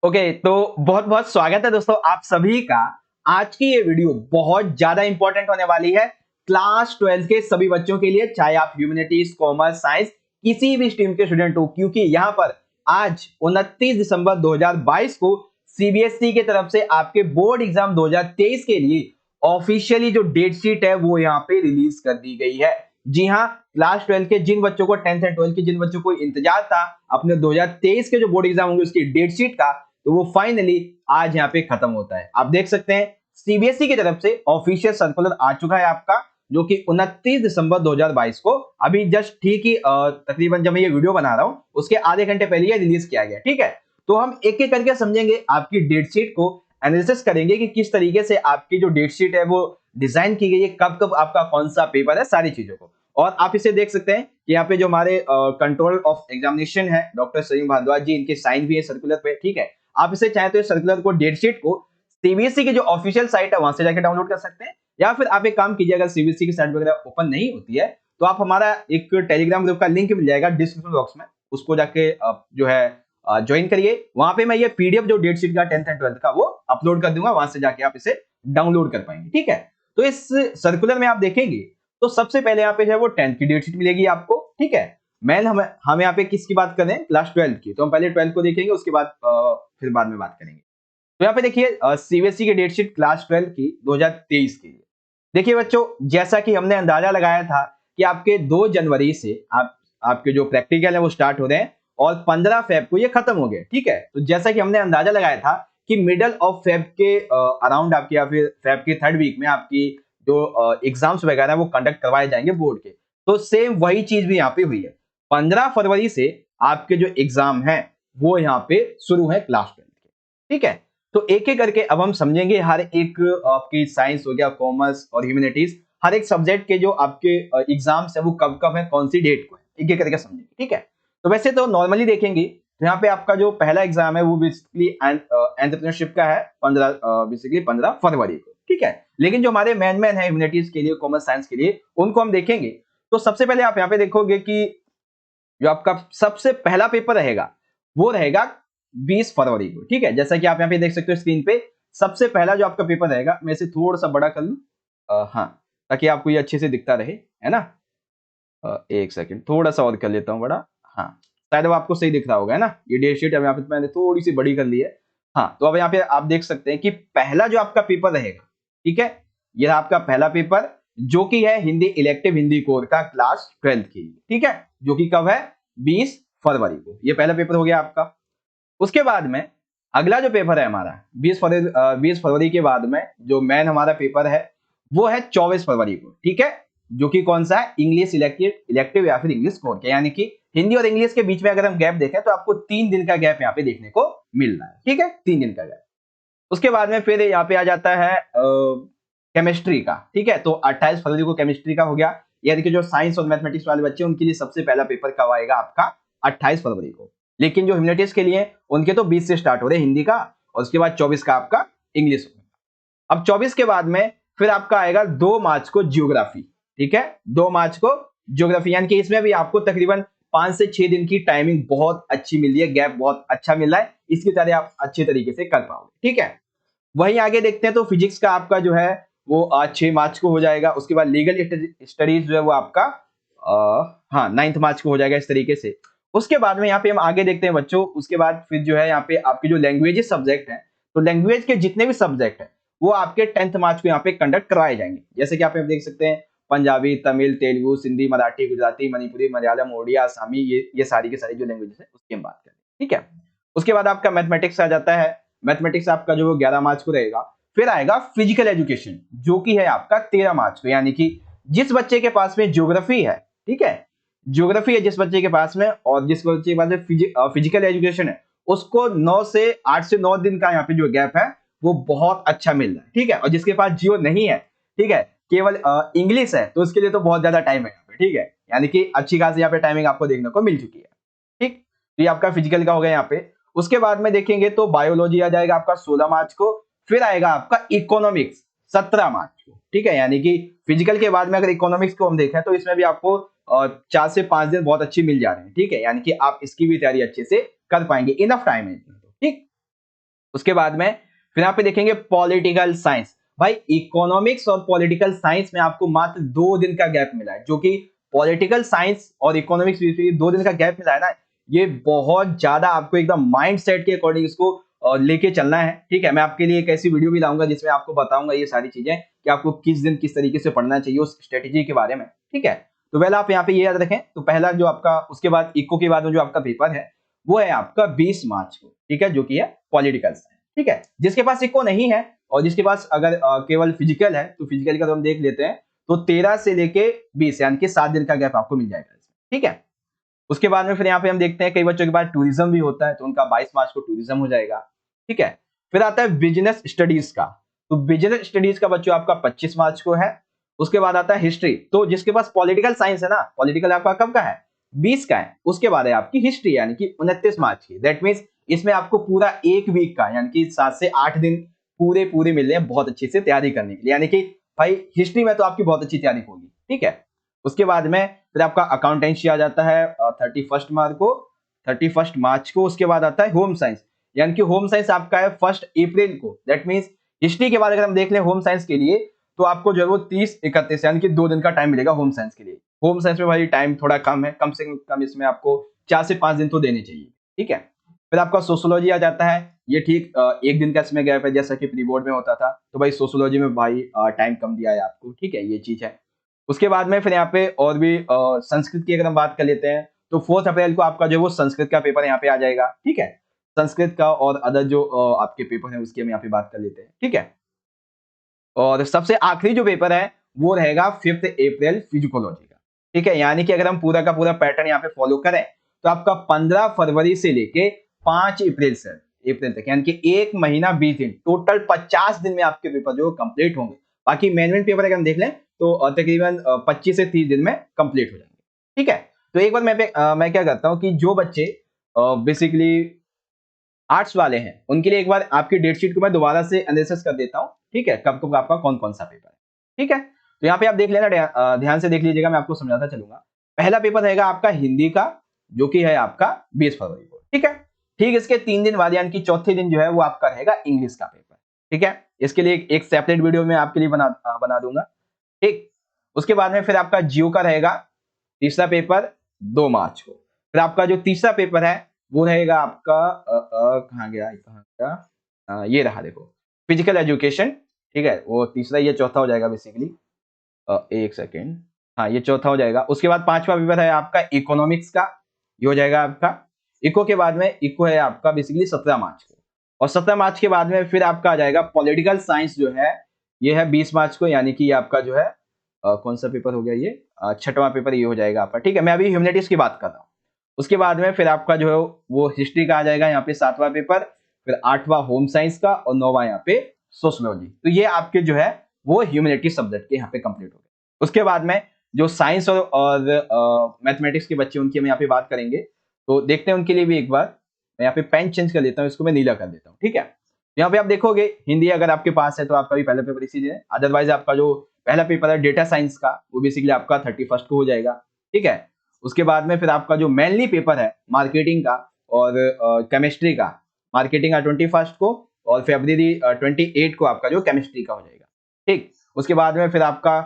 Okay, तो बहुत बहुत स्वागत है दोस्तों आप सभी का। आज की ये वीडियो बहुत ज्यादा इंपॉर्टेंट होने वाली है क्लास 12 के सभी बच्चों के लिए, चाहे आप ह्यूमैनिटीज, कॉमर्स, साइंस किसी भी स्ट्रीम के स्टूडेंट हो, क्योंकि यहाँ पर आज 29 दिसंबर 2022 को सीबीएसई की तरफ से आपके बोर्ड एग्जाम 2023 के लिए ऑफिशियली जो डेट शीट है वो यहाँ पे रिलीज कर दी गई है। जी हाँ, क्लास 12 के जिन बच्चों को 10th एंड 12 के जिन बच्चों को इंतजार था अपने 2023 के जो बोर्ड एग्जाम होंगे उसकी डेट शीट का, तो वो फाइनली आज यहाँ पे खत्म होता है। आप देख सकते हैं सीबीएसई की तरफ से ऑफिशियल सर्कुलर आ चुका है आपका, जो कि 29 दिसंबर 2022 को अभी जस्ट ठीक ही तकरीबन जब मैं ये वीडियो बना रहा हूँ उसके आधे घंटे पहले ये रिलीज किया गया। ठीक है, तो हम एक एक करके समझेंगे, आपकी डेट शीट को एनालिसिस करेंगे कि किस तरीके से आपकी जो डेट शीट है वो डिजाइन की गई है, कब कब आपका कौन सा पेपर है, सारी चीजों को। और आप इसे देख सकते हैं कि यहाँ पे जो हमारे कंट्रोल ऑफ एग्जामिनेशन है डॉक्टर सलीम भारद्वाज जी, इनके साइन भी है सर्कुलर पे। ठीक है, आप इसे चाहे तो सर्कुलर को, डेट शीट को सीबीएसई की जो ऑफिशियल साइट है वहां से जाकर डाउनलोड कर सकते हैं, या फिर आप एक काम कीजिए, अगर सीबीएसई की साइट वगैरह ओपन नहीं होती है तो आप हमारा एक टेलीग्राम ग्रुप का लिंक मिल जाएगा डिस्क्रिप्शन बॉक्स में, उसको जाके जो है ज्वाइन करिए। वहां पे मैं ये पीडीएफ जो डेट शीट का 10th एंड 12th का वो अपलोड कर दूंगा, वहां से जाके आप इसे डाउनलोड कर पाएंगे। ठीक है, तो इस सर्कुलर में आप देखेंगे तो सबसे पहले यहाँ पे जो है वो 10th की डेट शीट मिलेगी आपको। ठीक है, मैन हम यहाँ पे किसकी बात कर रहे हैं, क्लास 12 की, तो हम पहले 12 को देखेंगे, उसके बाद फिर बाद में बात करेंगे। तो यहाँ पे देखिए सीबीएसई की डेट शीट क्लास 12 की 2023 की। देखिए बच्चों, जैसा कि हमने अंदाजा लगाया था कि आपके 2 जनवरी से आपके जो प्रैक्टिकल है वो स्टार्ट हो रहे हैं और 15 फेब को ये खत्म हो गए। ठीक है, तो जैसा कि हमने अंदाजा लगाया था कि मिडल ऑफ फेब के अराउंड आपकी, या फिर फेब के 3rd वीक में आपकी जो एग्जाम्स वगैरह है वो कंडक्ट करवाए जाएंगे बोर्ड के, तो सेम वही चीज भी यहाँ पे हुई है। 15 फरवरी से आपके जो एग्जाम है वो यहाँ पे शुरू है क्लास 12 के। ठीक है, तो एक एक करके अब हम समझेंगे हर एक आपकी साइंस हो गया, कॉमर्स और ह्यूमैनिटीज, हर एक सब्जेक्ट के जो आपके एग्जाम्स है वो कब कब है, कौन सी डेट को है, एक एक करके समझेंगे। ठीक है, तो वैसे तो नॉर्मली देखेंगे तो यहाँ पे आपका जो पहला एग्जाम है वो बेसिकली एंटरप्रेन्योरशिप का है 15 फरवरी को। ठीक है, लेकिन जो हमारे मैन है ह्यूमैनिटीज के लिए, कॉमर्स साइंस के लिए, उनको हम देखेंगे। तो सबसे पहले आप यहाँ पे देखोगे कि जो आपका सबसे पहला पेपर रहेगा वो रहेगा 20 फरवरी को। ठीक है, जैसा कि आप यहाँ पे देख सकते हो स्क्रीन पे, सबसे पहला जो आपका पेपर रहेगा, मैं इसे थोड़ा सा बड़ा कर लूं, हाँ, ताकि आपको ये अच्छे से दिखता रहे, है ना। एक सेकंड, थोड़ा सा और कर लेता हूँ बड़ा। हाँ, शायद अब आपको सही दिख रहा होगा, है ना। ये डेट शीट अब यहाँ पे मैंने थोड़ी सी बड़ी कर ली है। हाँ, तो अब यहाँ पे आप देख सकते हैं कि पहला जो आपका पेपर रहेगा, ठीक है, यह आपका पहला पेपर जो कि है हिंदी इलेक्टिव, हिंदी कोर का क्लास 12 के लिए। ठीक है, जो कि कब है, 20 फरवरी को, ये पहला पेपर हो गया आपका। उसके बाद में अगला जो पेपर है हमारा 20 फरवरी के बाद में जो मेन हमारा पेपर है वो है 24 फरवरी को। ठीक है, जो कि कौन सा है, इंग्लिश इलेक्टिव या फिर इंग्लिश कोर के, यानी कि हिंदी और इंग्लिश के बीच में अगर हम गैप देखें तो आपको 3 दिन का गैप यहाँ पे देखने को मिल रहा है। ठीक है, 3 दिन का गैप। उसके बाद में फिर यहाँ पे आ जाता है केमिस्ट्री का। ठीक है, तो 28 फरवरी को केमिस्ट्री का हो गया, यानी कि जो साइंस और मैथमेटिक्स वाले बच्चे उनके लिए सबसे पहला पेपर कब आएगा आपका, 28 फरवरी को। लेकिन जो ह्यूमैनिटीज के लिए उनके तो 20 से स्टार्ट हो रहे हैं हिंदी का, और उसके बाद 24 का आपका इंग्लिश होगा। अब 24 के बाद में फिर आपका आएगा 2 मार्च को ज्योग्राफी। ठीक है, 2 मार्च को ज्योग्राफी, यानी कि इसमें भी आपको तकरीबन 5 से 6 दिन की टाइमिंग बहुत अच्छी मिल रही है, गैप बहुत अच्छा मिल रहा है, इसकी तरह आप अच्छे तरीके से कर पाओगे। ठीक है, वहीं आगे देखते हैं तो फिजिक्स का आपका जो है वो आज 6 मार्च को हो जाएगा। उसके बाद लीगल स्टडीज जो है वो आपका हाँ 9 मार्च को हो जाएगा, इस तरीके से। उसके बाद में यहाँ पे हम आगे देखते हैं बच्चों, उसके बाद फिर जो है यहाँ पे आपके जो लैंग्वेजेस सब्जेक्ट है, तो लैंग्वेज के जितने भी सब्जेक्ट है वो आपके 10th मार्च को यहाँ पे कंडक्ट करवाए जाएंगे। जैसे कि आप देख सकते हैं पंजाबी, तमिल, तेलुगु, सिंधी, मराठी, गुजराती, मणिपुरी, मलयालम, ओडिया, आसामी, ये सारी की सारी जो लैंग्वेजेस है उसकी हम बात करें। ठीक है, उसके बाद आपका मैथमेटिक्स आ जाता है। मैथमेटिक्स आपका जो 11 मार्च को रहेगा। फिर आएगा फिजिकल एजुकेशन, जो कि है आपका 13 मार्च को, यानी कि जिस बच्चे के पास में ज्योग्राफी है, ठीक है, ज्योग्राफी है जिस बच्चे के पास में, और जिस बच्चे के पास में फिजिकल एजुकेशन है, उसको 8 से 9 दिन का यहाँ पे जो गैप है वो बहुत अच्छा मिल रहा है। ठीक है, और जिसके पास जियो नहीं है, ठीक है, केवल इंग्लिश है, तो उसके लिए तो बहुत ज्यादा टाइम है यहाँ पे। ठीक है, यानी कि अच्छी खासी यहाँ पे टाइमिंग आपको देखने को मिल चुकी है। ठीक, तो ये आपका फिजिकल का हो गया यहाँ पे। उसके बाद में देखेंगे तो बायोलॉजी आ जाएगा आपका 16 मार्च को। फिर आएगा आपका इकोनॉमिक्स 17 मार्च को। ठीक है, यानी कि फिजिकल के बाद में अगर इकोनॉमिक्स को हम देखें तो इसमें भी आपको 4 से 5 दिन बहुत अच्छी मिल जा रहे हैं। ठीक है, यानी कि आप इसकी भी तैयारी अच्छे से कर पाएंगे, इनफ टाइम है। ठीक, उसके बाद में फिर यहाँ पे देखेंगे पॉलिटिकल साइंस। भाई इकोनॉमिक्स और पॉलिटिकल साइंस में आपको मात्र 2 दिन का गैप मिला है, जो कि पॉलिटिकल साइंस और इकोनॉमिक्स बीच में 2 दिन का गैप मिला है ना, ये बहुत ज्यादा आपको एकदम माइंड सेट के अकॉर्डिंग इसको लेके चलना है। ठीक है, मैं आपके लिए एक ऐसी वीडियो भी लाऊंगा जिसमें आपको बताऊंगा ये सारी चीजें कि आपको किस दिन किस तरीके से पढ़ना चाहिए उस स्ट्रेटेजी के बारे में। ठीक है, तो वेल आप यहाँ पे ये याद रखें। तो पहला जो आपका, उसके बाद इको के बाद में जो आपका पेपर है वो है आपका 20 मार्च को। ठीक है, जो कि है पॉलिटिकल साइंस। ठीक है, जिसके पास इको नहीं है और जिसके पास अगर केवल फिजिकल है तो फिजिकल का तो हम देख लेते हैं, तो 13 से लेके 20 यानी कि 7 दिन का गैप आपको मिल जाएगा। ठीक है, उसके बाद में फिर यहाँ पे हम देखते हैं कई बच्चों के पास टूरिज्म भी होता है, तो उनका 22 मार्च को टूरिज्म हो जाएगा। ठीक है, फिर आता है बिजनेस स्टडीज का। तो बिजनेस स्टडीज का बच्चों आपका 25 मार्च को है। उसके बाद आता है हिस्ट्री। तो जिसके पास पॉलिटिकल साइंस है ना, पॉलिटिकल आपका कब का है, 20 का है। उसके बाद है आपकी हिस्ट्री यानी कि 29 मार्च की। दैट मीन्स इसमें आपको पूरा एक वीक का यानी कि 7 से 8 दिन पूरे पूरे मिल रहे हैं बहुत अच्छी से तैयारी करने के लिए। यानी कि भाई हिस्ट्री में तो आपकी बहुत अच्छी तैयारी होगी। ठीक है, उसके बाद में फिर आपका अकाउंटेंसी आ जाता है 31 मार्च को। उसके बाद आता है होम साइंस, यानी कि होम साइंस आपका है 1 अप्रैल को। दैट मीन्स हिस्ट्री के बाद अगर हम देख लें होम साइंस के लिए, तो आपको जो है वो 30-31 यानी कि 2 दिन का टाइम मिलेगा होम साइंस के लिए। होम साइंस में भाई टाइम थोड़ा कम है, कम से कम इसमें आपको 4 से 5 दिन तो देने चाहिए। ठीक है, फिर आपका सोशोलॉजी आ जाता है। ये ठीक 1 दिन का इसमें गैप है, जैसा कि प्री बोर्ड में होता था। तो भाई सोशोलॉजी में भाई टाइम कम दिया है आपको। ठीक है, ये चीज है। उसके बाद में फिर यहाँ पे और भी संस्कृत की अगर हम बात कर लेते हैं, तो 4 अप्रैल को आपका जो वो संस्कृत का पेपर यहाँ पे आ जाएगा। ठीक है, संस्कृत का और अदर जो आपके पेपर है उसकी हम यहाँ पे बात कर लेते हैं। ठीक है, और सबसे आखिरी जो पेपर है वो रहेगा 5 अप्रैल फिजिकोलॉजी का। ठीक है, यानी कि अगर हम पूरा का पूरा पैटर्न यहाँ पे फॉलो करें, तो आपका 15 फरवरी से लेके 5 अप्रैल तक यानी कि 1 महीना 20 दिन, टोटल 50 दिन में आपके पेपर जो कंप्लीट होंगे। बाकी मेन पेपर अगर हम देख लें तो तकरीबन 25 से 30 दिन में कंप्लीट हो जाएंगे। ठीक है, तो एक बार मैं क्या करता हूँ कि जो बच्चे बेसिकली आर्ट्स वाले हैं उनके लिए एक बार आपकी डेट शीट को मैं दोबारा से एनालिसिस कर देता हूँ। ठीक है, कब कब आपका कौन कौन सा पेपर है। ठीक है, तो यहाँ पे आप देख लेना, ध्यान से देख लीजिएगा, मैं आपको समझाता चलूंगा। पहला पेपर रहेगा आपका हिंदी का, जो कि है आपका 20 फरवरी को। ठीक है, ठीक इसके 3 दिन बाद यानी कि चौथे दिन जो है वो आपका रहेगा इंग्लिश का पेपर। ठीक है, इसके लिए एक सेपरेट वीडियो में आपके लिए बना दूंगा। ठीक, उसके बाद में फिर आपका जियो का रहेगा तीसरा पेपर 2 मार्च को। फिर आपका जो तीसरा पेपर है वो रहेगा आपका कहाँ गया, ये रहा देखो, फिजिकल एजुकेशन। ठीक है, वो तीसरा, ये चौथा हो जाएगा बेसिकली। एक सेकेंड, हाँ ये चौथा हो जाएगा। उसके बाद 5वां पेपर है आपका इकोनॉमिक्स का, ये हो जाएगा आपका। इको के बाद में इको है आपका बेसिकली 17 मार्च को। और 17 मार्च के बाद में फिर आपका आ जाएगा पॉलिटिकल साइंस, जो है ये है 20 मार्च को। यानी कि आपका जो है कौन सा पेपर हो गया ये, 6वां पेपर ये हो जाएगा आपका। ठीक है, मैं अभी ह्यूमैनिटीज की बात कर रहा हूँ। उसके बाद में फिर आपका जो है वो हिस्ट्री का आ जाएगा यहाँ पे 7वां पेपर, फिर 8वां होम साइंस का और 9वां यहाँ पे सोशोलॉजी। तो ये आपके जो है वो ह्यूमैनिटी सब्जेक्ट के यहाँ पे कंप्लीट हो गए। उसके बाद में जो साइंस और मैथमेटिक्स के बच्चे उनकी हम यहाँ पे बात करेंगे, तो देखते हैं उनके लिए भी एक बार। मैं यहाँ पे पेन चेंज कर लेता हूँ, इसको मैं नीला कर देता हूँ। ठीक है, यहाँ पे आप देखोगे हिंदी अगर आपके पास है तो आपका भी पहला पेपर इसी है। अदरवाइज आपका जो पहला पेपर है डेटा साइंस का, वो बेसिकली आपका 31 को हो जाएगा। ठीक है, उसके बाद में फिर आपका जो मेनली पेपर है मार्केटिंग का और केमिस्ट्री का, मार्केटिंग का 21 को और फरवरी 28 को आपका जो केमिस्ट्री का हो जाएगा। ठीक, उसके बाद में फिर आपका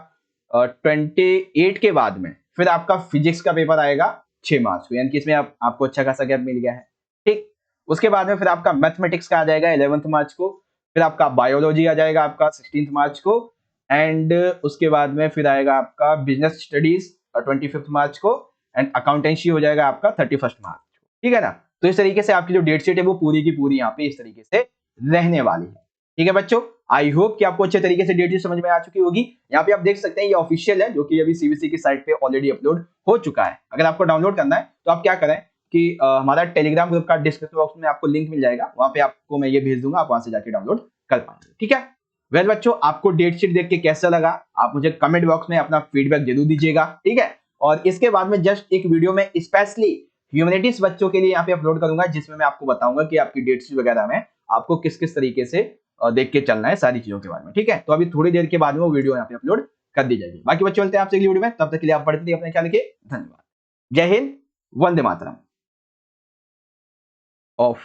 28 के बाद में फिर आपका फिजिक्स का पेपर आएगा 6 मार्च को, यानी कि इसमें आपको अच्छा खासा गैप मिल गया है। ठीक, उसके बाद में फिर आपका मैथमेटिक्स का आ जाएगा 11 मार्च को। फिर आपका बायोलॉजी आ जाएगा आपका 16 मार्च को। एंड उसके बाद में फिर आएगा आपका बिजनेस स्टडीज 25 मार्च को। एंड अकाउंटेंसी हो जाएगा आपका 31 मार्च को। ठीक है ना, तो इस तरीके से आपकी जो डेट शीट है वो पूरी की पूरी यहाँ पे इस तरीके से रहने वाली है। ठीक है बच्चों, आई होप कि आपको अच्छे तरीके से डेट शीट समझ में आ चुकी होगी। यहाँ पे आप देख सकते हैं ये ऑफिशियल है, जो कि अभी सीबीएसई की साइट पे ऑलरेडी अपलोड हो चुका है। अगर आपको डाउनलोड करना है तो आप क्या करें कि हमारा टेलीग्राम ग्रुप का डिस्क्रिप्शन बॉक्स में आपको लिंक मिल जाएगा, वहां पे आपको मैं ये भेज दूंगा, आप वहां से जाके डाउनलोड कर पाएंगे। ठीक है, वेल बच्चों, आपको डेट शीट देख के कैसा लगा आप मुझे कमेंट बॉक्स में अपना फीडबैक जरूर दीजिएगा। ठीक है, और इसके बाद में जस्ट एक वीडियो में स्पेशली ह्यूमैनिटीज बच्चों के लिए यहाँ पे अपलोड करूंगा, जिसमें मैं आपको बताऊंगा कि आपकी डेट शीट वगैरह में आपको किस किस तरीके से देख के चलना है सारी चीजों के बारे में। ठीक है, तो अभी थोड़ी देर के बाद में वो वीडियो यहाँ पे अपलोड कर दी जाएगी। बाकी बच्चों मिलते हैं आपसे अगली वीडियो में, तब तक के लिए आप पढ़ते रहिए, अपने ख्याल रखिए, धन्यवाद, जय हिंद, वंदे मातरम। ऑफ